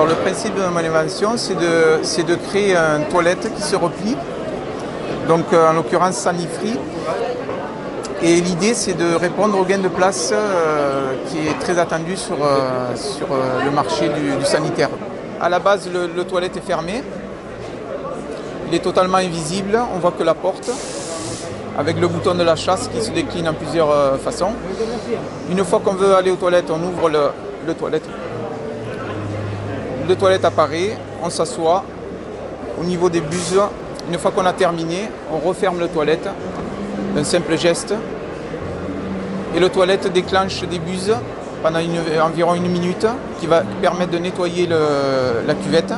Alors le principe de mon invention, c'est de créer une toilette qui se replie, donc en l'occurrence Sanifree. Et l'idée, c'est de répondre au gain de place qui est très attendu sur le marché du sanitaire. À la base, le toilette est fermé. Il est totalement invisible, on voit que la porte, avec le bouton de la chasse qui se décline en plusieurs façons. Une fois qu'on veut aller aux toilettes, on ouvre le toilette. Le toilette apparaît, on s'assoit. Au niveau des buses, une fois qu'on a terminé, on referme le toilette. Un simple geste. Et le toilette déclenche des buses pendant environ 1 minute qui va permettre de nettoyer la cuvette.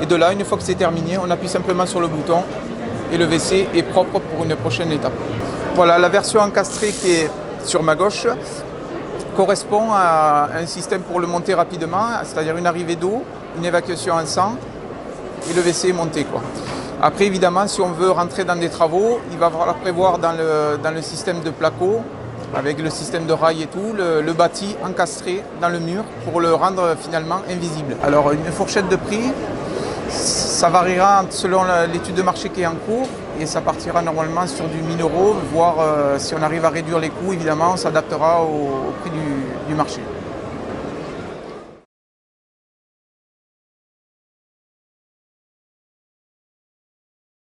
Et de là, une fois que c'est terminé, on appuie simplement sur le bouton et le WC est propre pour une prochaine étape. Voilà, la version encastrée qui est sur ma gauche correspond à un système pour le monter rapidement, c'est-à-dire une arrivée d'eau, une évacuation en sang et le WC est monté, quoi. Après, évidemment, si on veut rentrer dans des travaux, il va falloir prévoir dans le système de placo, avec le système de rail et tout, le bâti encastré dans le mur pour le rendre finalement invisible. Alors, une fourchette de prix, ça variera selon l'étude de marché qui est en cours et ça partira normalement sur du 1 000 €, voire si on arrive à réduire les coûts, évidemment, on s'adaptera au prix du marché.